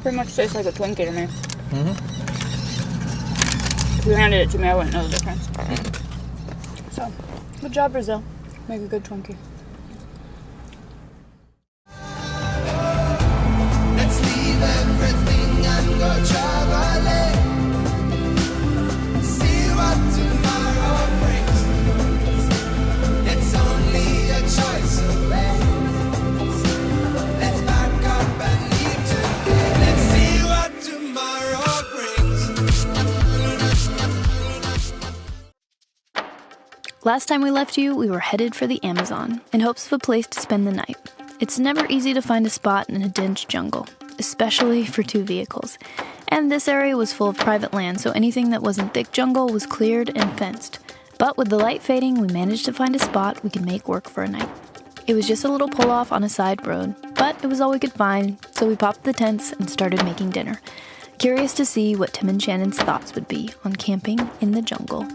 pretty much tastes like a Twinkie to me. Mm-hmm. If you handed it to me, I wouldn't know the difference. So, good job, Brazil. Make a good Twinkie. Let's leave everything and go traveling. See what tomorrow brings. It's only a choice away. Let's back up and leave today. Let's see what tomorrow brings. Last time we left you, we were headed for the Amazon in hopes of a place to spend the night. It's never easy to find a spot in a dense jungle, especially for two vehicles. And this area was full of private land, so anything that wasn't thick jungle was cleared and fenced. But with the light fading, we managed to find a spot we could make work for a night. It was just a little pull-off on a side road, but it was all we could find, so we popped the tents and started making dinner. Curious to see what Tim and Shannon's thoughts would be on camping in the jungle.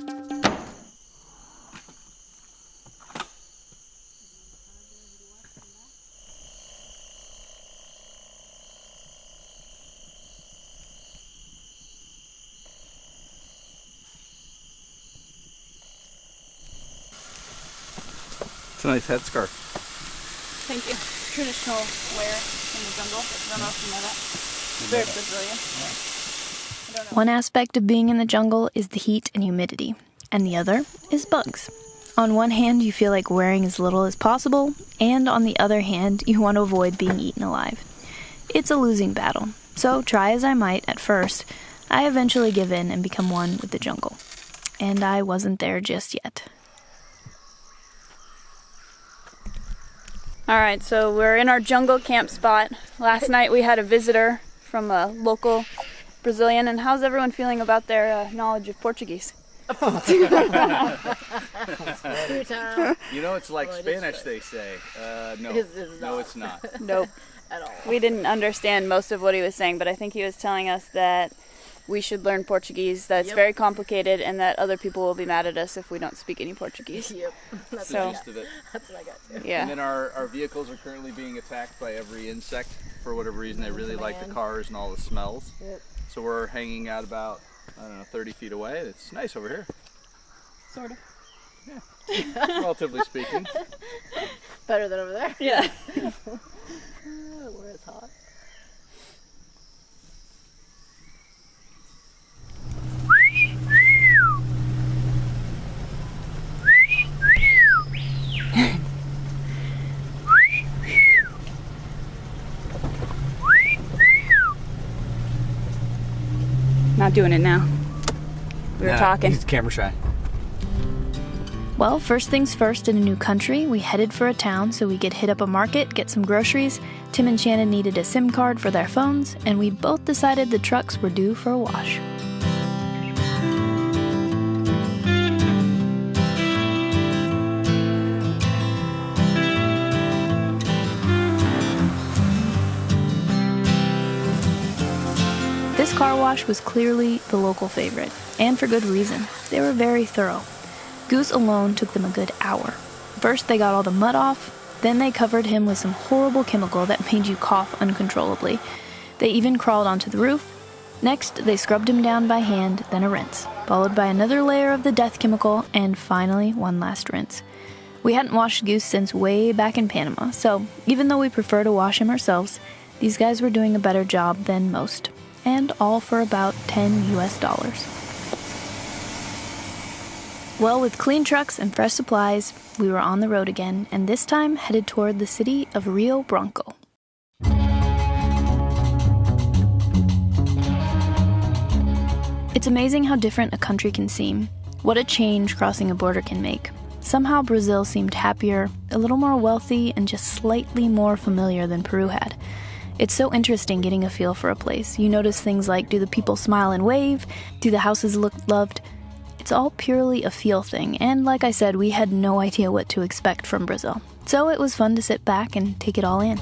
It's a nice headscarf. Thank you. Traditional wear in the jungle. I don't know if you know that. It's very Brazilian. One aspect of being in the jungle is the heat and humidity, and the other is bugs. On one hand, you feel like wearing as little as possible, and on the other hand, you want to avoid being eaten alive. It's a losing battle, so try as I might at first, I eventually give in and become one with the jungle. And I wasn't there just yet. All right, so we're in our jungle camp spot. Last night we had a visitor from a local Brazilian. And how's everyone feeling about their knowledge of Portuguese? You know, it's like Spanish, they say. No, it's not. Nope. At all. We didn't understand most of what he was saying, but I think he was telling us that we should learn Portuguese, that it's very complicated, and that other people will be mad at us if we don't speak any Portuguese. Yep. That's So- Gist of it. what I got too. Yeah. And then our vehicles are currently being attacked by every insect. For whatever reason, they really like the cars and all the smells. Yep. So we're hanging out about, 30 feet away. It's nice over here, Sort of. relatively speaking. Better than over there. Yeah. Where it's hot. Not doing it now. We were talking. He's camera shy. Well, first things first, in a new country, we headed for a town so we could hit up a market, get some groceries. Tim and Shannon needed a SIM card for their phones, and we both decided the trucks were due for a wash. This car wash was clearly the local favorite, and for good reason. They were very thorough. Goose alone took them a good hour. First, they got all the mud off, then they covered him with some horrible chemical that made you cough uncontrollably. They even crawled onto the roof. Next, they scrubbed him down by hand, then a rinse, followed by another layer of the death chemical, and finally, one last rinse. We hadn't washed Goose since way back in Panama, so even though we prefer to wash him ourselves, these guys were doing a better job than most. And all for about $10 US. Well, with clean trucks and fresh supplies, we were on the road again, and this time headed toward the city of Rio Branco. It's amazing how different a country can seem, what a change crossing a border can make. Somehow Brazil seemed happier, a little more wealthy, and just slightly more familiar than Peru had. It's so interesting getting a feel for a place. You notice things like, do the people smile and wave? Do the houses look loved? It's all purely a feel thing, and like I said, we had no idea what to expect from Brazil. So it was fun to sit back and take it all in.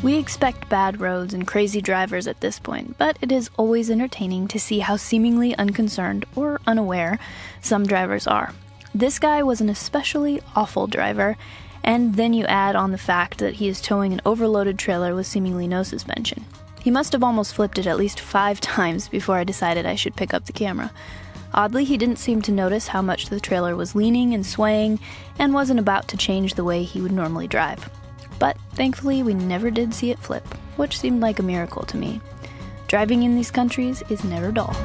We expect bad roads and crazy drivers at this point, but it is always entertaining to see how seemingly unconcerned or unaware some drivers are. This guy was an especially awful driver, and then you add on the fact that he is towing an overloaded trailer with seemingly no suspension. He must have almost flipped it at least 5 times before I decided I should pick up the camera. Oddly, he didn't seem to notice how much the trailer was leaning and swaying, and wasn't about to change the way he would normally drive. But thankfully, we never did see it flip, which seemed like a miracle to me. Driving in these countries is never dull.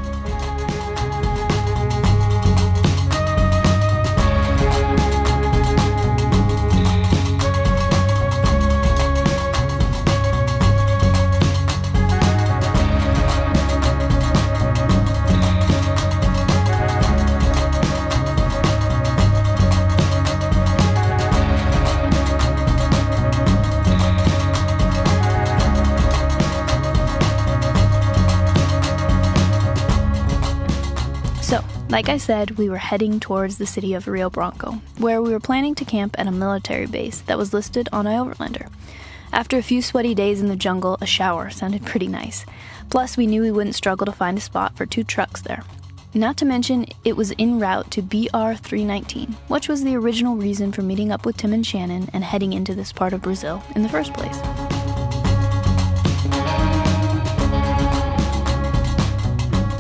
Like I said, we were heading towards the city of Rio Branco, where we were planning to camp at a military base that was listed on iOverlander. After a few sweaty days in the jungle, a shower sounded pretty nice. Plus, we knew we wouldn't struggle to find a spot for 2 trucks there. Not to mention, it was en route to BR 319, which was the original reason for meeting up with Tim and Shannon and heading into this part of Brazil in the first place.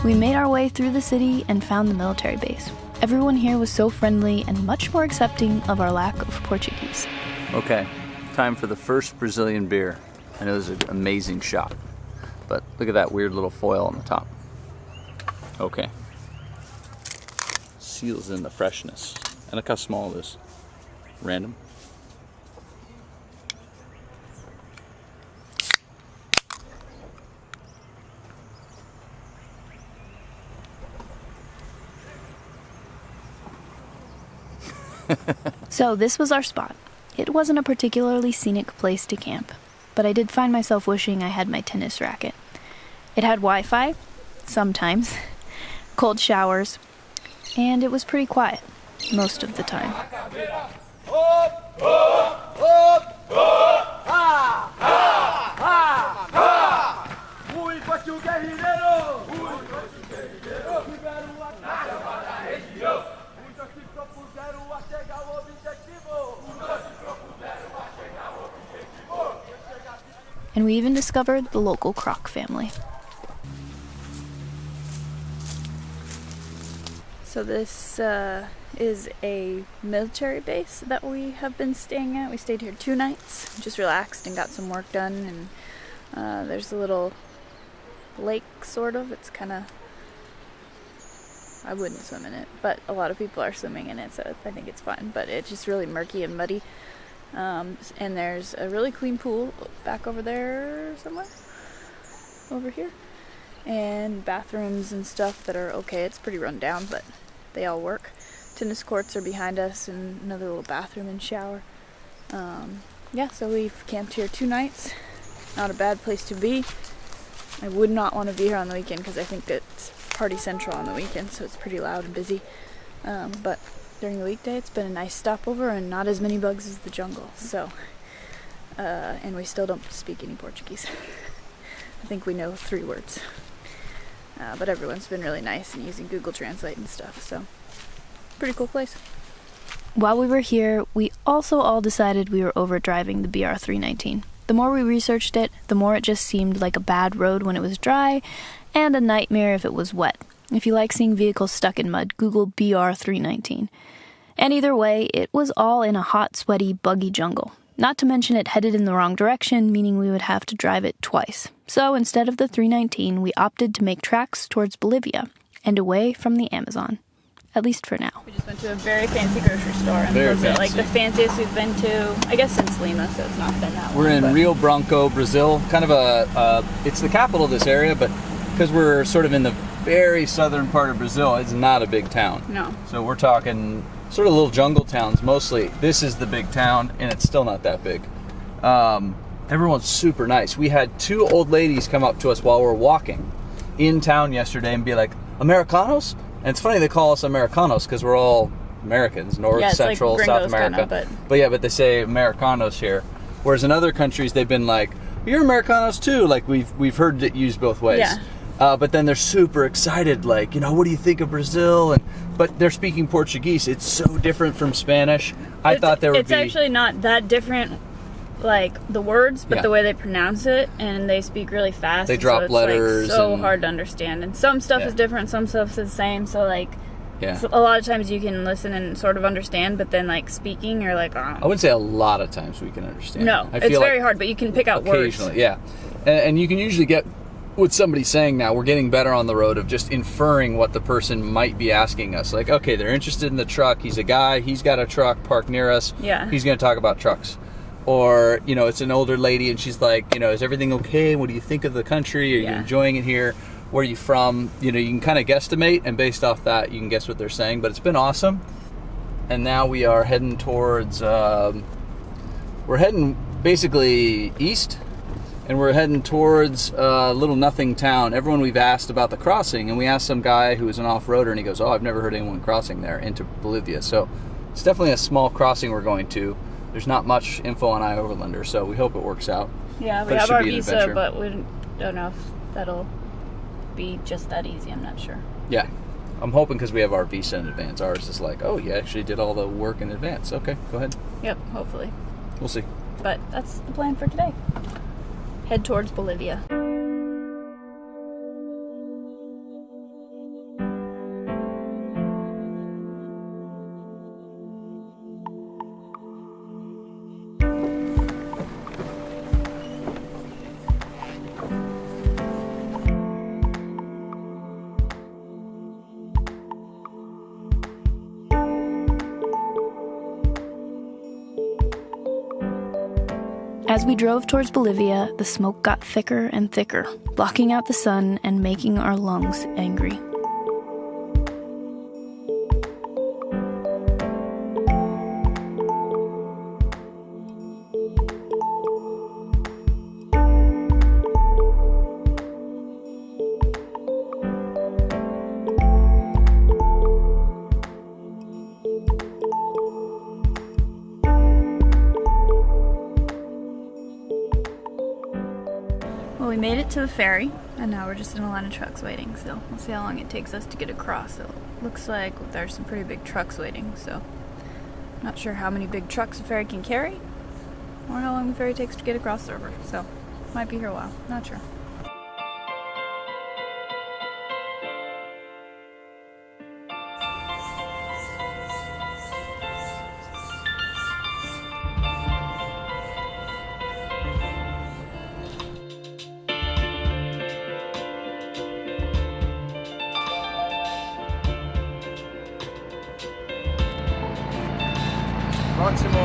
We made our way through the city and found the military base. Everyone here was so friendly and much more accepting of our lack of Portuguese. Okay, time for the first Brazilian beer. I know this is an amazing shot, but look at that weird little foil on the top. Okay. Seals in the freshness. And look how small it is. Random. So this was our spot. It wasn't a particularly scenic place to camp, but I did find myself wishing I had my tennis racket. It had Wi-Fi, sometimes, cold showers, and it was pretty quiet most of the time. And we even discovered the local croc family. So this is a military base that we have been staying at. We stayed here 2 nights, just relaxed and got some work done. And there's a little lake, sort of. It's kind of, I wouldn't swim in it, but a lot of people are swimming in it, so I think it's fun. But it's just really murky and muddy. And there's a really clean pool back over there somewhere, over here, and bathrooms and stuff that are okay. It's pretty run down, but they all work. Tennis courts are behind us and another little bathroom and shower. Yeah, so we've camped here 2 nights. Not a bad place to be. I would not want to be here on the weekend because I think it's party central on the weekend, so it's pretty loud and busy. But during the weekday, it's been a nice stopover and not as many bugs as the jungle. So, and we still don't speak any Portuguese. I think we know 3 words. But everyone's been really nice and using Google Translate and stuff. So, pretty cool place. While we were here, we also all decided we were overdriving the BR 319. The more we researched it, the more it just seemed like a bad road when it was dry, and a nightmare if it was wet. If you like seeing vehicles stuck in mud, Google BR 319. And either way, it was all in a hot, sweaty, buggy jungle. Not to mention it headed in the wrong direction, meaning we would have to drive it twice. So instead of the 319, we opted to make tracks towards Bolivia and away from the Amazon. At least for now. We just went to a very fancy grocery store, and Very was it like fancy. the fanciest we've been to, I guess, since Lima, so it's not been that long. We're in but- Rio Branco, Brazil. Kind of it's the capital of this area, but because we're sort of in the very southern part of Brazil, it's not a big town. No. So we're talking sort of little jungle towns mostly. This is the big town, and it's still not that big. Everyone's super nice. We had 2 old ladies come up to us while we're walking in town yesterday and be like, Americanos? And it's funny they call us Americanos because we're all Americans, North, Yeah, it's like Central, South gringos America. kinda, But they say Americanos here. Whereas in other countries they've been like, you're Americanos too. Like we've heard it used both ways. Yeah. But then they're super excited, like, what do you think of Brazil? But they're speaking Portuguese. It's so different from Spanish. I thought there would It's be... actually not that different, like the words, but Yeah. the way they pronounce it, and they speak really fast. They and drop so it's letters like so and- hard to understand. And some stuff Yeah. is different, some stuff is the same. So like, Yeah. so a lot of times you can listen and sort of understand, but then like speaking, you're like, I wouldn't say a lot of times we can understand. no, I it's feel very like hard, but you can pick out words. occasionally, yeah. And you can usually get what somebody's saying now. We're getting better on the road of just inferring what the person might be asking us. Like, okay, they're interested in the truck. He's a guy. He's got a truck parked near us. Yeah. He's going to talk about trucks. Or, it's an older lady and she's like, is everything okay? What do you think of the country? Are you Yeah. enjoying it here? Where are you from? You can kind of guesstimate, and based off that, you can guess what they're saying. But it's been awesome. And now we are heading towards, we're heading basically east. And we're heading towards a little nothing town. Everyone we've asked about the crossing, and we asked some guy who was an off-roader, and he goes, I've never heard anyone crossing there into Bolivia. So it's definitely a small crossing we're going to. There's not much info on iOverlander, so we hope it works out. Yeah, we But it have should our be an visa, adventure. but we don't know if that'll be just that easy. I'm not sure. Yeah. I'm hoping because we have our visa in advance. Ours is like, oh, you actually did all the work in advance. Okay, go ahead. Yep, hopefully. We'll see. But that's the plan for today. Head towards Bolivia. As we drove towards Bolivia, the smoke got thicker and thicker, blocking out the sun and making our lungs angry. Well, we made it to the ferry, and now we're just in a line of trucks waiting, so we'll see how long it takes us to get across. It looks like there's some pretty big trucks waiting, so not sure how many big trucks the ferry can carry, or how long the ferry takes to get across the river, so might be here a while, not sure. Proximo.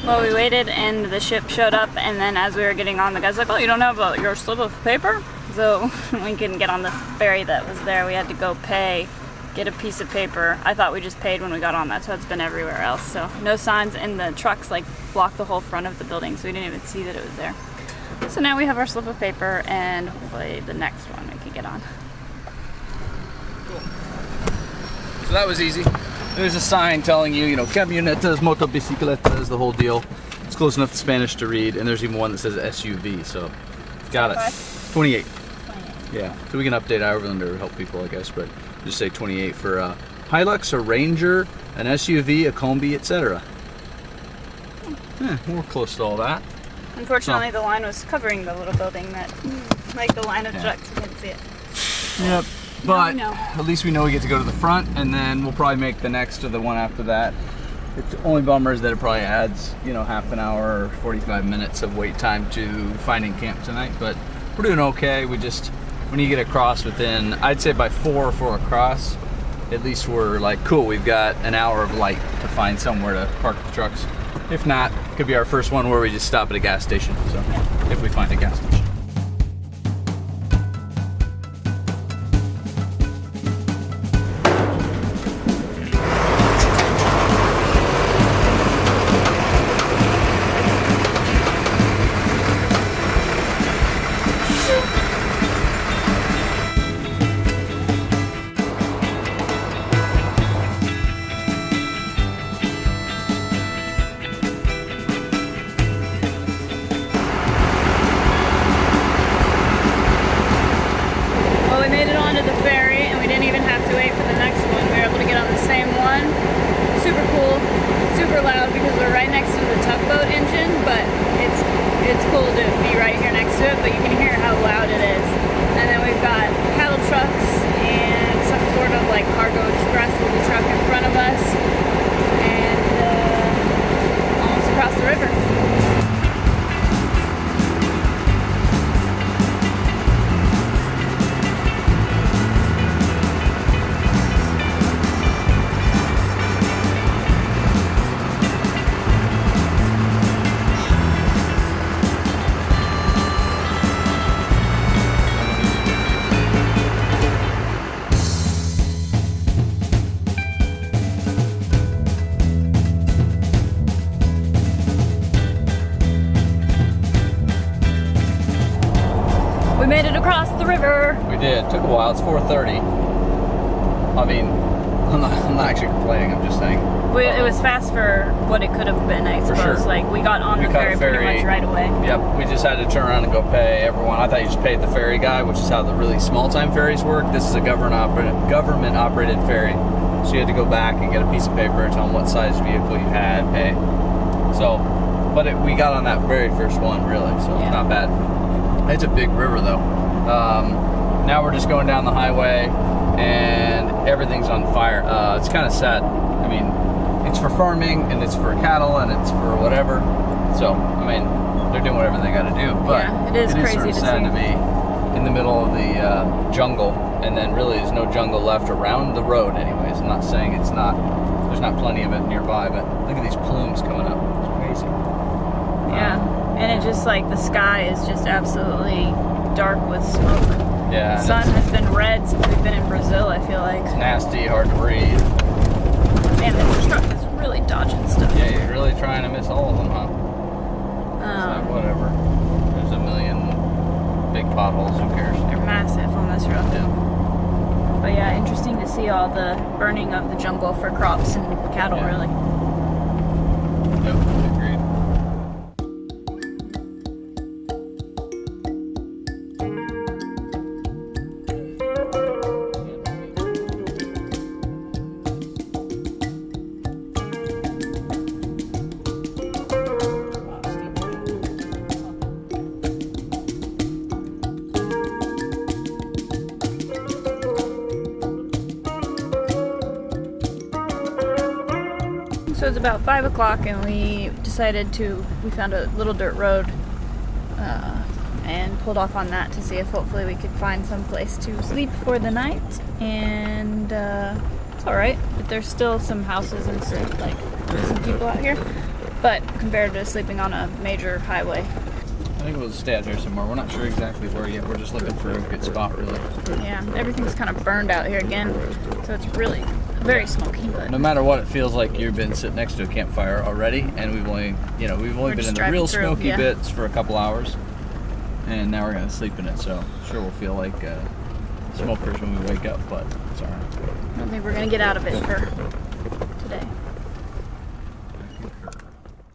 Well, we waited and the ship showed up, and then as we were getting on, the guy's like, oh, you don't have your slip of paper? So we couldn't get on the ferry that was there. We had to go pay, get a piece of paper. I thought we just paid when we got on. That's how it's been everywhere else. So no signs, and the trucks like blocked the whole front of the building, so we didn't even see that it was there. So now we have our slip of paper, and hopefully the next one we can get on. So that was easy. There's a sign telling you, camionetas, motobicicletas, the whole deal. It's close enough to Spanish to read, and there's even one that says SUV, so got it. 28. Yeah, so we can update iOverlander to help people, I guess, but just say 28 for Hilux, a Ranger, an SUV, a Combi, etc. We're close to all that. Unfortunately, the line was covering the little building that, like the line of Yeah. trucks, you couldn't see it. Yep. But know. at least we know we get to go to the front, and then we'll probably make the next or the one after that. It's only bummer is that it probably adds, half an hour or 45 minutes of wait time to finding camp tonight. But we're doing okay. We just, when you get across within, I'd say by 4 for across, at least we're like, cool, we've got an hour of light to find somewhere to park the trucks. If not, it could be our first one where we just stop at a gas station. So if we find a gas station. across the river. We did. Took a while. It's 4:30. I mean, I'm not actually complaining. I'm just saying. It was fast for what it could have been, I For suppose. sure. Like, we got on the caught a ferry pretty ferry. much right away. Yep. We just had to turn around and go pay everyone. I thought you just paid the ferry guy, which is how the really small time ferries work. This is a government operated ferry, so you had to go back and get a piece of paper and tell them what size vehicle you had, pay. So, but we got on that very first one, really. So Yeah. not bad. It's a big river though. Now we're just going down the highway and everything's on fire. It's kind of sad. I mean, it's for farming and it's for cattle and it's for whatever. So, I mean, they're doing whatever they got to do. But Yeah, it is crazy sort of to sad see. to be in the middle of the jungle, and then really there's no jungle left around the road. Anyways, I'm not saying it's not. There's not plenty of it nearby, but look at these plumes coming up. It's crazy. Yeah. And it just, like, the sky is just absolutely dark with smoke. Yeah. The sun has been red since we've been in Brazil, I feel like. Nasty, hard to breathe. Man, this truck is really dodging stuff. Yeah, you're really trying to miss all of them, huh? It's like, whatever. There's a million big potholes. Who cares? They're massive on this road. Yeah. But yeah, interesting to see all the burning of the jungle for crops and cattle, Yeah. really. Yep, agreed. So it's about 5 o'clock and we found a little dirt road and pulled off on that to see if hopefully we could find some place to sleep for the night. And it's alright, but there's still some houses and stuff, like there's some people out here. But compared to sleeping on a major highway, I think we'll stay out here somewhere. We're not sure exactly where yet. We're just looking for a good spot, really. yeah, everything's kind of burned out here again. So it's really very smoky, but No matter what, it feels like you've been sitting next to a campfire already, and we've only been just in the driving real through, smoky yeah. bits for a couple hours, and now we're gonna sleep in it. So sure, we'll feel like smokers when we wake up, but it's all right. I don't think we're gonna get out of it for today.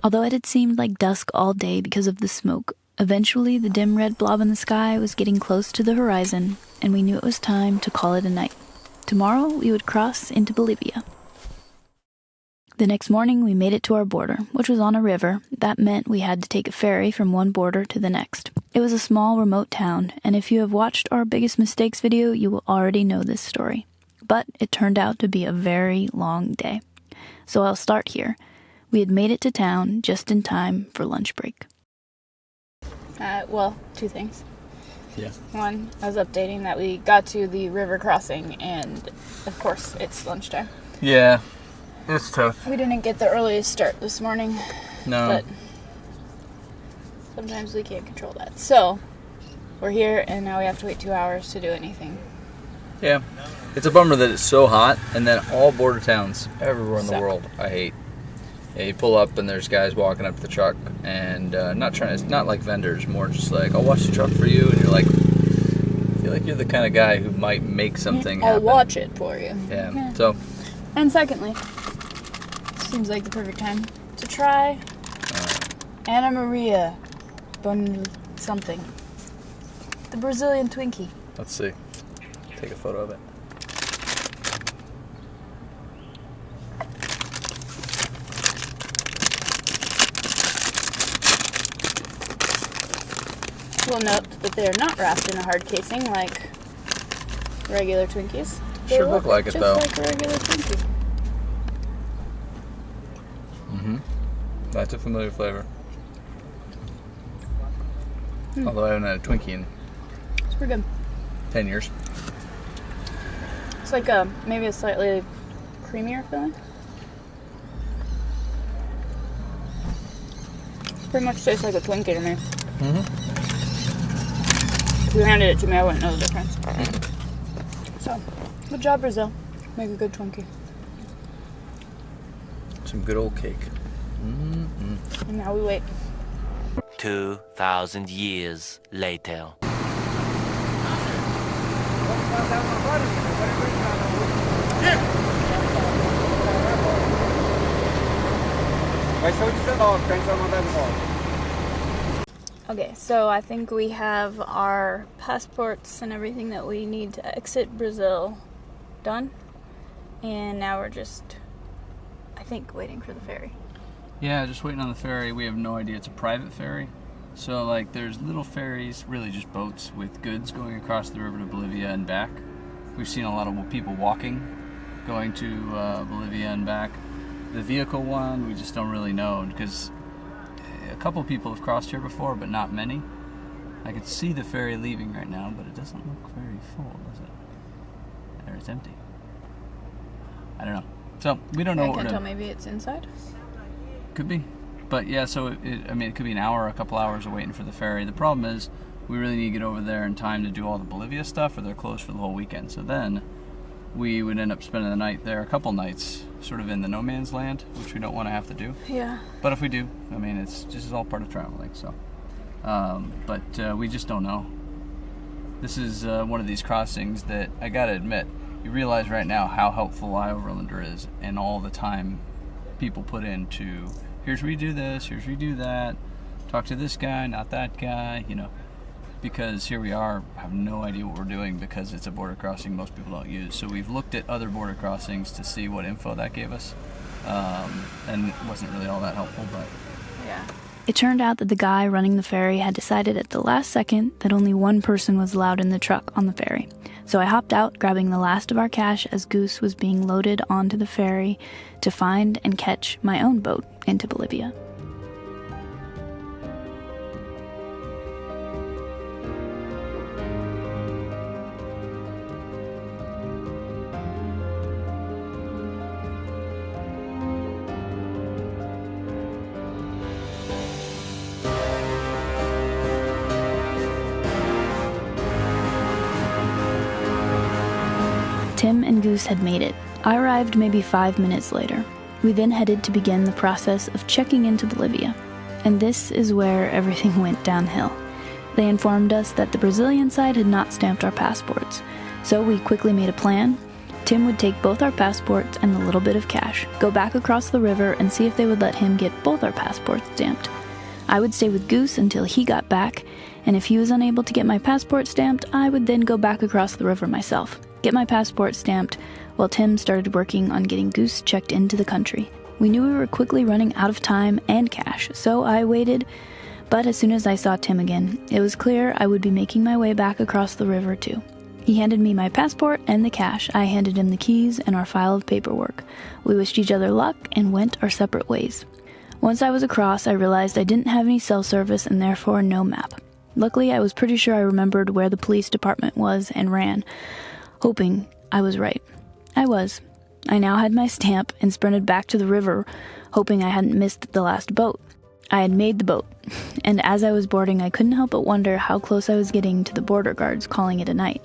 Although it had seemed like dusk all day because of the smoke, eventually the dim red blob in the sky was getting close to the horizon, and we knew it was time to call it a night. Tomorrow we would cross into Bolivia. The next morning we made it to our border, which was on a river. That meant we had to take a ferry from one border to the next. It was a small, remote town, and if you have watched our Biggest Mistakes video, you will already know this story. But it turned out to be a very long day. So I'll start here. We had made it to town just in time for lunch break. Well, two things. Yeah. One, I was updating that we got to the river crossing, and of course, it's lunchtime. Yeah, it's tough. We didn't get the earliest start this morning, No. but sometimes we can't control that. So, we're here, and now we have to wait 2 hours to do anything. Yeah. It's a bummer that it's so hot, and then all border towns everywhere in the Suck. world I hate. Yeah, you pull up and there's guys walking up to the truck, and it's not like vendors, more just like, I'll watch the truck for you, and you're like, I feel like you're the kind of guy who might make something I'll happen. watch it for you. Yeah. So, And secondly, seems like the perfect time to try Anna Maria something. The Brazilian Twinkie. let's see. Take a photo of it. We'll note that they are not wrapped in a hard casing like regular Twinkies. They Sure look like it, just though. like a regular Twinkie. That's a familiar flavor. Although I haven't had a Twinkie in It's pretty good. 10 years. It's like maybe a slightly creamier feeling. Pretty much tastes like a Twinkie to me. If you handed it to me, I wouldn't know the difference. So, good job, Brazil. Make a good Twinkie. Some good old cake. And now we wait. 2,000 years later. Okay, so I think we have our passports and everything that we need to exit Brazil done. And now we're just, I think, waiting for the ferry. Yeah, just waiting on the ferry. We have no idea. It's a private ferry. So, like, there's little ferries, really just boats with goods going across the river to Bolivia and back. We've seen a lot of people walking, going to Bolivia and back. The vehicle one, we just don't really know, because a couple people have crossed here before, but not many. I could see the ferry leaving right now, but it doesn't look very full, does it? There, it's empty. I don't know. So, we don't know what we're doing. Maybe it's inside? Could be. But yeah, so it could be an hour or a couple hours of waiting for the ferry. The problem is we really need to get over there in time to do all the Bolivia stuff, or they're closed for the whole weekend. So then we would end up spending the night there, a couple nights, sort of in the no man's land, which we don't want to have to do. Yeah. But if we do, I mean, it's just all part of traveling. So, but we just don't know. This is one of these crossings that I gotta admit, you realize right now how helpful iOverlander is, and all the time people put into here's where you do this, here's where you do that, talk to this guy, not that guy, you know, because here we are, have no idea what we're doing because it's a border crossing most people don't use. So we've looked at other border crossings to see what info that gave us, and it wasn't really all that helpful, but Yeah. It turned out that the guy running the ferry had decided at the last second that only one person was allowed in the truck on the ferry. So I hopped out, grabbing the last of our cash as Goose was being loaded onto the ferry to find and catch my own boat into Bolivia. Tim and Goose had made it. I arrived maybe 5 minutes later. We then headed to begin the process of checking into Bolivia. And this is where everything went downhill. They informed us that the Brazilian side had not stamped our passports. So we quickly made a plan. Tim would take both our passports and the little bit of cash, go back across the river and see if they would let him get both our passports stamped. I would stay with Goose until he got back, and if he was unable to get my passport stamped, I would then go back across the river myself, get my passport stamped, while Tim started working on getting Goose checked into the country. We knew we were quickly running out of time and cash, so I waited, but as soon as I saw Tim again, it was clear I would be making my way back across the river too. He handed me my passport and the cash. I handed him the keys and our file of paperwork. We wished each other luck and went our separate ways. Once I was across, I realized I didn't have any cell service and therefore no map. Luckily, I was pretty sure I remembered where the police department was and ran, hoping I was right. I was. I now had my stamp and sprinted back to the river, hoping I hadn't missed the last boat. I had made the boat, and as I was boarding, I couldn't help but wonder how close I was getting to the border guards calling it a night.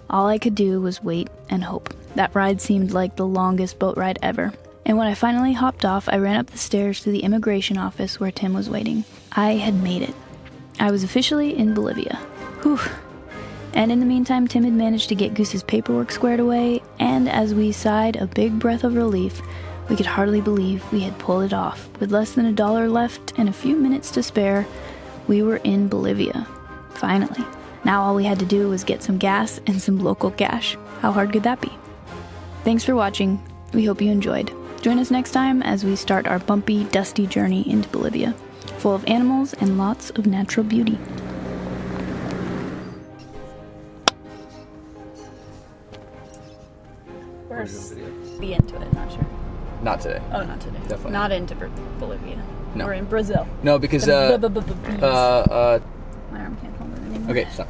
All I could do was wait and hope. That ride seemed like the longest boat ride ever. And when I finally hopped off, I ran up the stairs to the immigration office where Tim was waiting. I had made it. I was officially in Bolivia. Whew. And in the meantime, Tim had managed to get Goose's paperwork squared away, and as we sighed a big breath of relief, we could hardly believe we had pulled it off. With less than $1 left and a few minutes to spare, we were in Bolivia. Finally. Now all we had to do was get some gas and some local cash. How hard could that be? Thanks for watching. We hope you enjoyed. Join us next time as we start our bumpy, dusty journey into Bolivia, full of animals and lots of natural beauty. We're be into it, not sure. not today. Oh, not today. Definitely. Not into Bolivia. No. We're in Brazil. No, because My uh, arm can't hold it anymore. okay, stop.